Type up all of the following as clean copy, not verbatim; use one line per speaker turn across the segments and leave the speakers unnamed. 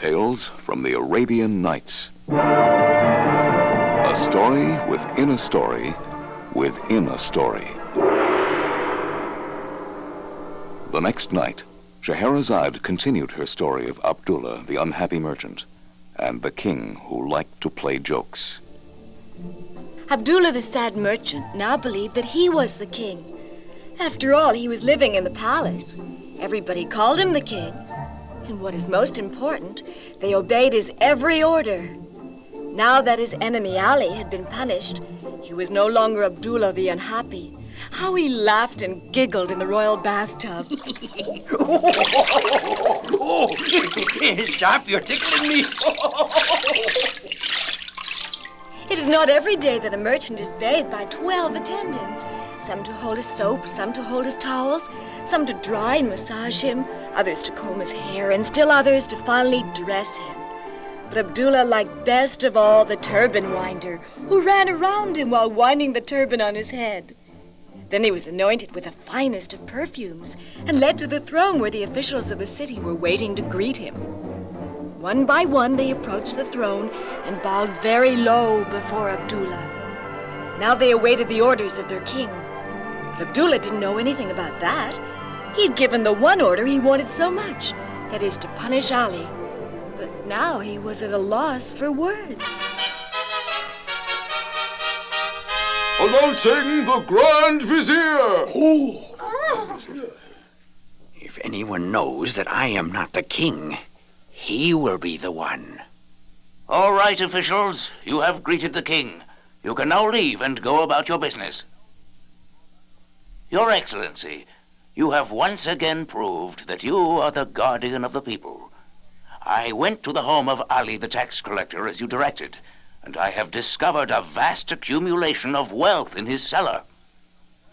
Tales from the Arabian Nights. A story within a story within a story. The next night, Scheherazade continued her story of Abdullah, the unhappy merchant, and the king who liked to play jokes.
Abdullah, the sad merchant, now believed that he was the king. After all, he was living in the palace. Everybody called him the king. And what is most important, they obeyed his every order. Now that his enemy Ali had been punished, he was no longer Abdullah the unhappy. How he laughed and giggled in the royal bathtub.
Stop, you're tickling me.
It is not every day that a merchant is bathed by 12 attendants. Some to hold his soap, some to hold his towels, some to dry and massage him, others to comb his hair, and still others to finally dress him. But Abdullah liked best of all the turban winder, who ran around him while winding the turban on his head. Then he was anointed with the finest of perfumes and led to the throne where the officials of the city were waiting to greet him. One by one, they approached the throne and bowed very low before Abdullah. Now they awaited the orders of their king. But Abdullah didn't know anything about that. He'd given the one order he wanted so much, that is, to punish Ali. But now he was at a loss for words.
Announcing the Grand Vizier!
If anyone knows that I am not the king, he will be the one.
All right, officials, you have greeted the king. You can now leave and go about your business. Your Excellency, you have once again proved that you are the guardian of the people. I went to the home of Ali the tax collector as you directed, and I have discovered a vast accumulation of wealth in his cellar.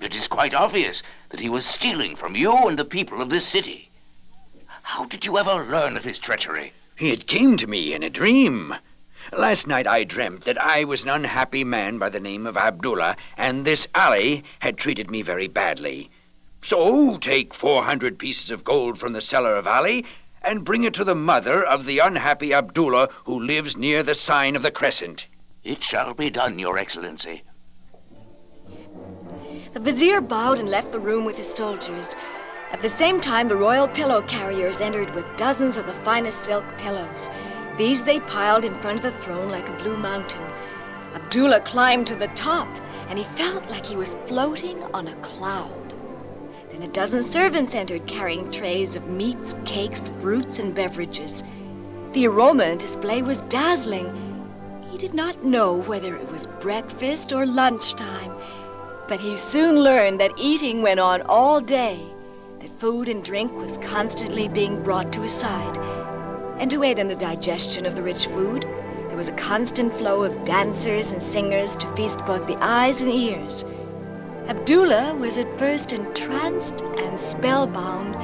It is quite obvious that he was stealing from you and the people of this city. How did you ever learn of his treachery?
It came to me in a dream. Last night I dreamt that I was an unhappy man by the name of Abdullah, and this Ali had treated me very badly. So take 400 pieces of gold from the cellar of Ali and bring it to the mother of the unhappy Abdullah who lives near the sign of the crescent.
It shall be done, Your Excellency.
The vizier bowed and left the room with his soldiers. At the same time, the royal pillow carriers entered with dozens of the finest silk pillows. These they piled in front of the throne like a blue mountain. Abdullah climbed to the top, and he felt like he was floating on a cloud. Then a dozen servants entered carrying trays of meats, cakes, fruits, and beverages. The aroma and display was dazzling. He did not know whether it was breakfast or lunchtime, but he soon learned that eating went on all day, that food and drink was constantly being brought to his side. And to aid in the digestion of the rich food, there was a constant flow of dancers and singers to feast both the eyes and ears. Abdullah was at first entranced and spellbound,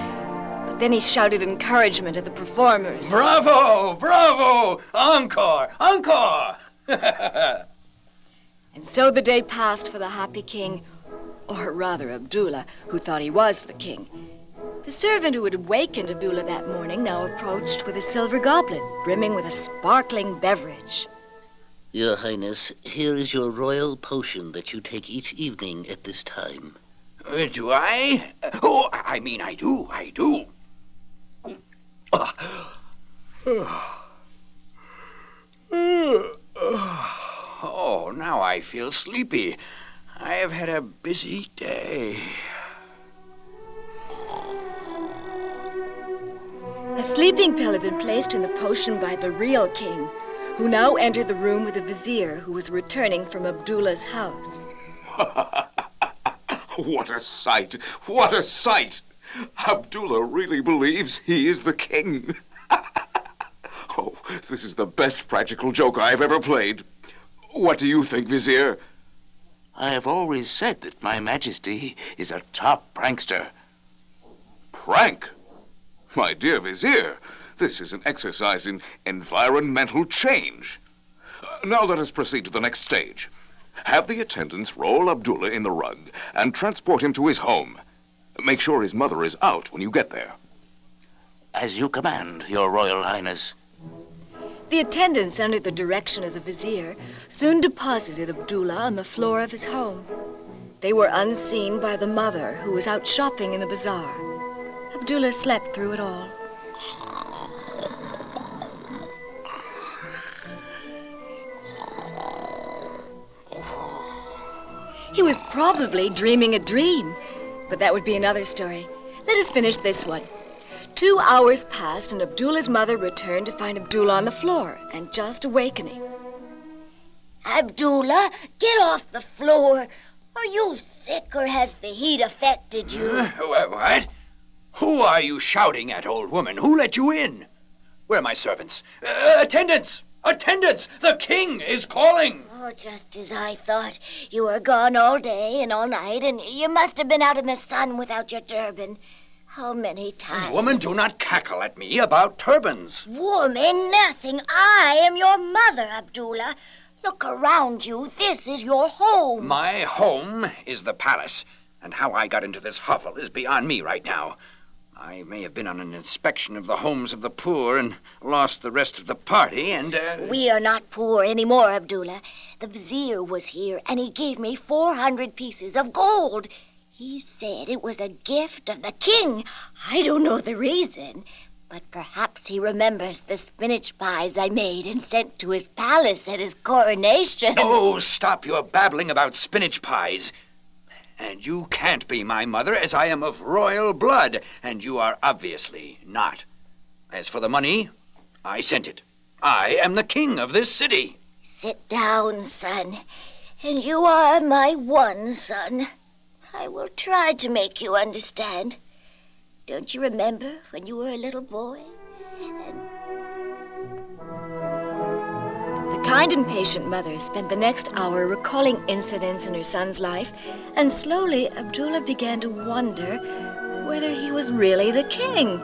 but then he shouted encouragement at the performers.
Bravo! Bravo! Encore! Encore!
And so the day passed for the happy king, or rather Abdullah, who thought he was the king. The servant who had awakened Abdullah that morning now approached with a silver goblet brimming with a sparkling beverage.
Your Highness, here is your royal potion that you take each evening at this time.
Do I? Oh, I mean, I do. Oh, now I feel sleepy. I have had a busy day.
A sleeping pill had been placed in the potion by the real king, who now entered the room with the vizier who was returning from Abdullah's house.
What a sight! What a sight! Abdullah really believes he is the king. Oh, this is the best practical joke I've ever played. What do you think, Vizier?
I have always said that my Majesty is a top prankster.
Prank? My dear Vizier, this is an exercise in environmental change. Now let us proceed to the next stage. Have the attendants roll Abdullah in the rug and transport him to his home. Make sure his mother is out when you get there.
As you command, Your Royal Highness.
The attendants, under the direction of the vizier, soon deposited Abdullah on the floor of his home. They were unseen by the mother, who was out shopping in the bazaar. Abdullah slept through it all. He was probably dreaming a dream, but that would be another story. Let us finish this one. 2 hours passed, and Abdullah's mother returned to find Abdullah on the floor and just awakening.
Abdullah, get off the floor. Are you sick, or has the heat affected you?
What? Who are you shouting at, old woman? Who let you in? Where are my servants? Attendants! Attendants! The king is calling!
Oh, just as I thought. You were gone all day and all night, and you must have been out in the sun without your turban. How many times?
Woman, do not cackle at me about turbans.
Woman, nothing. I am your mother, Abdullah. Look around you. This is your home.
My home is the palace, and how I got into this hovel is beyond me right now. I may have been on an inspection of the homes of the poor and lost the rest of the party, and,
We are not poor anymore, Abdullah. The vizier was here, and he gave me 400 pieces of gold. He said it was a gift of the king. I don't know the reason, but perhaps he remembers the spinach pies I made and sent to his palace at his coronation.
Oh, stop your babbling about spinach pies. And you can't be my mother, as I am of royal blood, and you are obviously not. As for the money, I sent it. I am the king of this city.
Sit down, son. And you are my one son. I will try to make you understand. Don't you remember when you were a little boy?
The kind and patient mother spent the next hour recalling incidents in her son's life, and slowly Abdullah began to wonder whether he was really the king.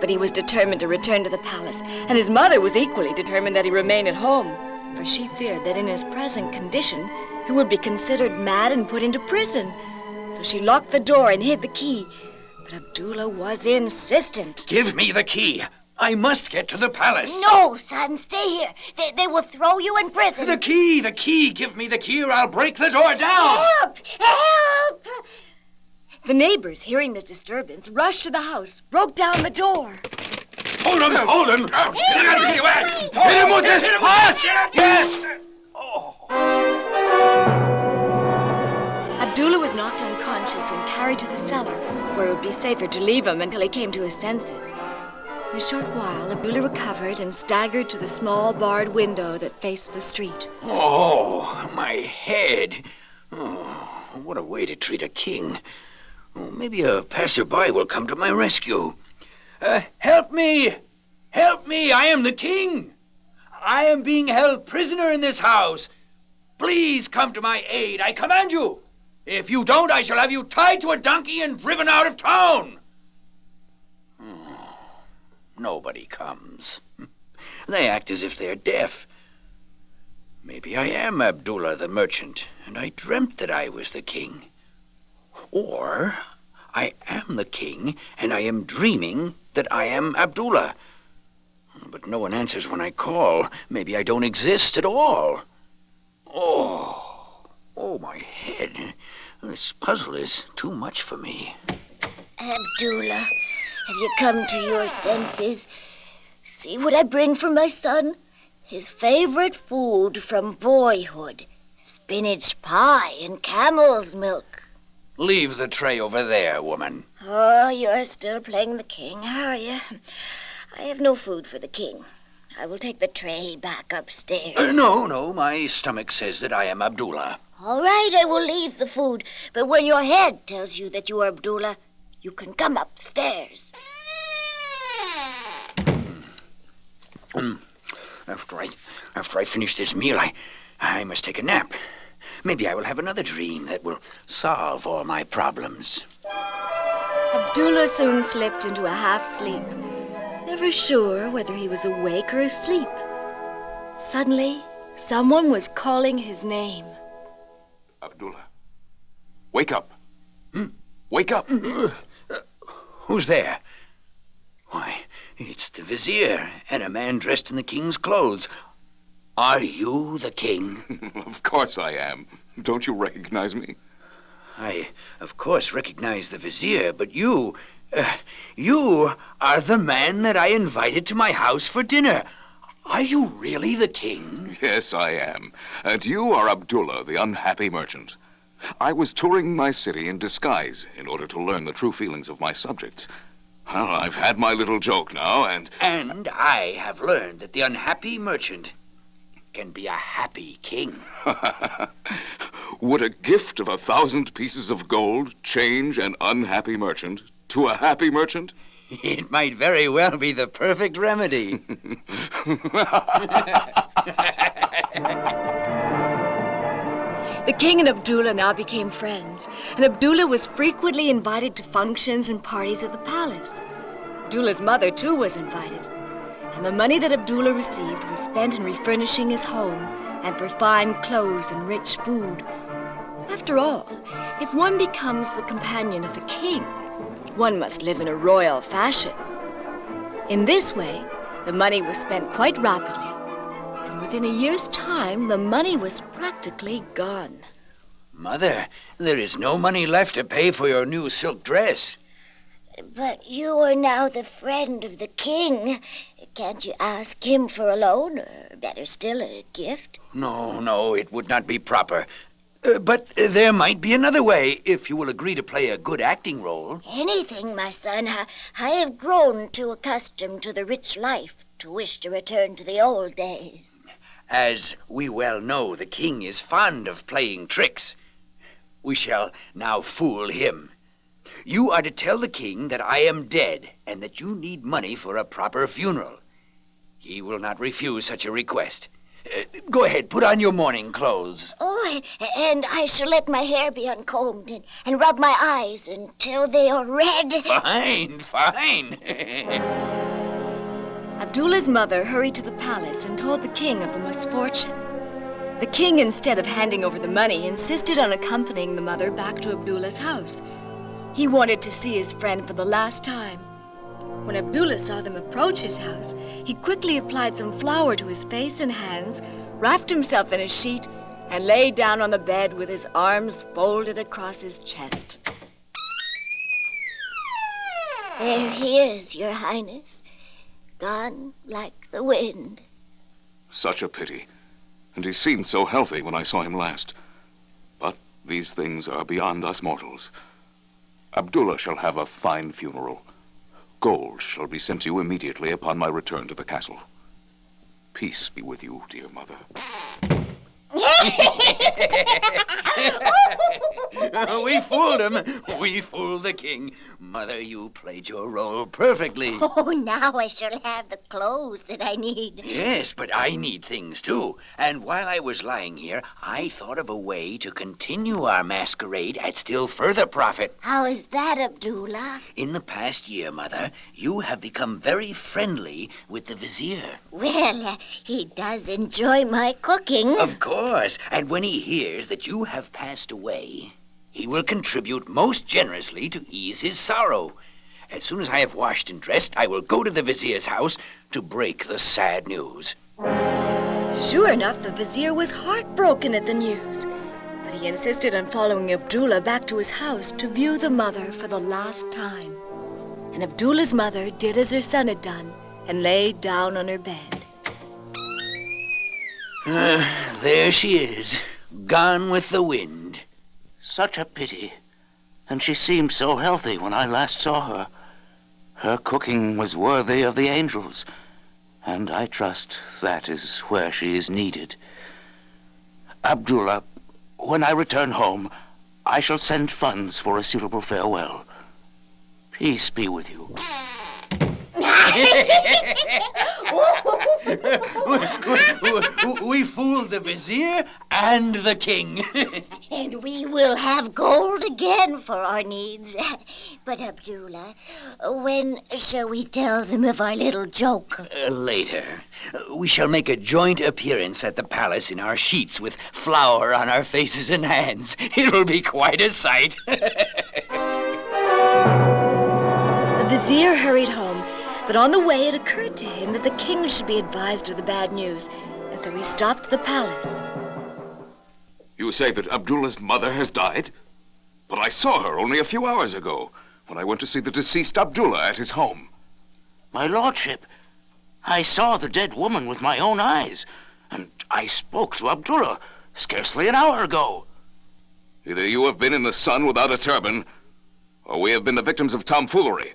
But he was determined to return to the palace, and his mother was equally determined that he remain at home, for she feared that in his present condition he would be considered mad and put into prison. So she locked the door and hid the key. But Abdullah was insistent.
Give me the key. I must get to the palace.
No, son, stay here. They will throw you in prison.
The key. Give me the key or I'll break the door down.
Help! Help!
The neighbors, hearing the disturbance, rushed to the house, broke down the door.
Hold him. Hit him with this punch. Yes.
Abdullah was knocked unconscious and carried to the cellar, where it would be safer to leave him until he came to his senses. In a short while, Abdullah recovered and staggered to the small barred window that faced the street.
Oh, my head. Oh, what a way to treat a king. Oh, maybe a passerby will come to my rescue. Help me! Help me! I am the king! I am being held prisoner in this house. Please come to my aid, I command you. If you don't, I shall have you tied to a donkey and driven out of town. Nobody comes. They act as if they're deaf. Maybe I am Abdullah the merchant, and I dreamt that I was the king. Or I am the king, and I am dreaming that I am Abdullah. But no one answers when I call. Maybe I don't exist at all. Oh, my head. This puzzle is too much for me.
Abdullah, have you come to your senses? See what I bring for my son? His favorite food from boyhood. Spinach pie and camel's milk.
Leave the tray over there, woman.
Oh, you're still playing the king, are you? I have no food for the king. I will take the tray back upstairs.
No, my stomach says that I am Abdullah.
All right, I will leave the food. But when your head tells you that you are Abdullah, you can come upstairs.
After I finish this meal, I must take a nap. Maybe I will have another dream that will solve all my problems.
Abdullah soon slipped into a half-sleep, never sure whether he was awake or asleep. Suddenly, someone was calling his name.
Abdullah, wake up. Wake up.
Who's there? Why, It's the vizier and a man dressed in the king's clothes. Are you the king?
Of course I am. Don't you recognize me?
I, of course, recognize the vizier, but you are the man that I invited to my house for dinner. Are you really the king?
Yes, I am. And you are Abdullah, the unhappy merchant. I was touring my city in disguise in order to learn the true feelings of my subjects. Well, I've had my little joke now, and
I have learned that the unhappy merchant can be a happy king.
would a gift of 1,000 pieces of gold change an unhappy merchant to a happy merchant?
It might very well be the perfect remedy.
The king and Abdullah now became friends, and Abdullah was frequently invited to functions and parties at the palace. Abdullah's mother, too, was invited, and the money that Abdullah received was spent in refurnishing his home and for fine clothes and rich food. After all, if one becomes the companion of the king, one must live in a royal fashion. In this way, the money was spent quite rapidly, and within a year's time, the money was practically gone.
Mother, there is no money left to pay for your new silk dress.
But you are now the friend of the king. Can't you ask him for a loan, or better still, a gift?
No, it would not be proper. But there might be another way, if you will agree to play a good acting role.
Anything, my son. I have grown too accustomed to the rich life to wish to return to the old days.
As we well know, the king is fond of playing tricks. We shall now fool him. You are to tell the king that I am dead and that you need money for a proper funeral. He will not refuse such a request. Go ahead, put on your mourning clothes.
Oh, and I shall let my hair be uncombed and rub my eyes until they are red.
Fine.
Abdullah's mother hurried to the palace and told the king of the misfortune. The king, instead of handing over the money, insisted on accompanying the mother back to Abdullah's house. He wanted to see his friend for the last time. When Abdullah saw them approach his house, he quickly applied some flour to his face and hands, wrapped himself in a sheet, and lay down on the bed with his arms folded across his chest.
There he is, Your Highness, gone like the wind.
Such a pity. And he seemed so healthy when I saw him last. But these things are beyond us mortals. Abdullah shall have a fine funeral. Gold shall be sent to you immediately upon my return to the castle. Peace be with you, dear mother.
We fooled him. We fooled the king. Mother, you played your role perfectly.
Oh, now I shall have the clothes that I need.
Yes, but I need things too. And while I was lying here, I thought of a way to continue our masquerade at still further profit.
How is that, Abdullah?
In the past year, Mother, you have become very friendly with the vizier.
Well, he does enjoy my cooking.
Of course. And when he hears that you have passed away, he will contribute most generously to ease his sorrow. As soon as I have washed and dressed, I will go to the vizier's house to break the sad news.
Sure enough, the vizier was heartbroken at the news, but he insisted on following Abdullah back to his house to view the mother for the last time. And Abdullah's mother did as her son had done and lay down on her bed.
There she is, gone with the wind.
Such a pity. And she seemed so healthy when I last saw her. Her cooking was worthy of the angels, and I trust that is where she is needed. Abdullah, when I return home, I shall send funds for a suitable farewell. Peace be with you.
We fooled the vizier and the king.
And we will have gold again for our needs. But, Abdullah, when shall we tell them of our little joke?
Later. We shall make a joint appearance at the palace in our sheets with flour on our faces and hands. It'll be quite a sight.
The vizier hurried home, But on the way, it occurred to him that the king should be advised of the bad news, and so he stopped at the palace.
You say that Abdullah's mother has died? But I saw her only a few hours ago, when I went to see the deceased Abdullah at his home.
My lordship, I saw the dead woman with my own eyes, and I spoke to Abdullah scarcely an hour ago.
Either you have been in the sun without a turban, or we have been the victims of tomfoolery.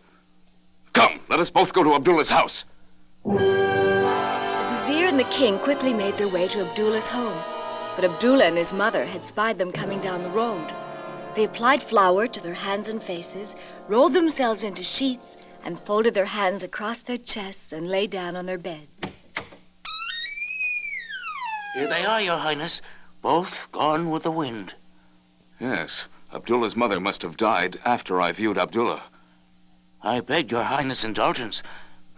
Come, let us both go to Abdullah's house.
The vizier and the king quickly made their way to Abdullah's home, but Abdullah and his mother had spied them coming down the road. They applied flour to their hands and faces, rolled themselves into sheets, and folded their hands across their chests and lay down on their beds.
Here they are, Your Highness, both gone with the wind.
Yes, Abdullah's mother must have died after I viewed Abdullah.
I beg Your Highness' indulgence,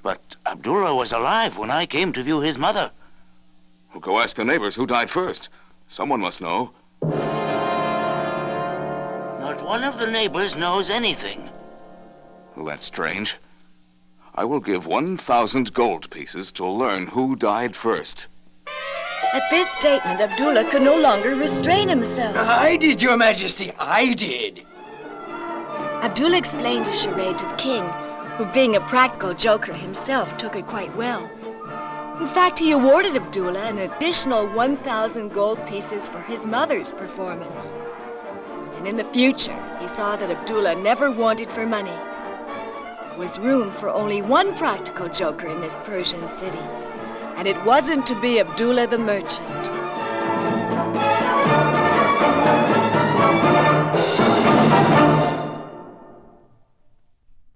but Abdullah was alive when I came to view his mother.
Well, go ask the neighbors who died first. Someone must know.
Not one of the neighbors knows anything.
Well, that's strange. I will give 1,000 gold pieces to learn who died first.
At this statement, Abdullah could no longer restrain himself.
I did, Your Majesty, I did.
Abdullah explained his charade to the king, who, being a practical joker himself, took it quite well. In fact, he awarded Abdullah an additional 1,000 gold pieces for his mother's performance. And in the future, he saw that Abdullah never wanted for money. There was room for only one practical joker in this Persian city, and it wasn't to be Abdullah the merchant.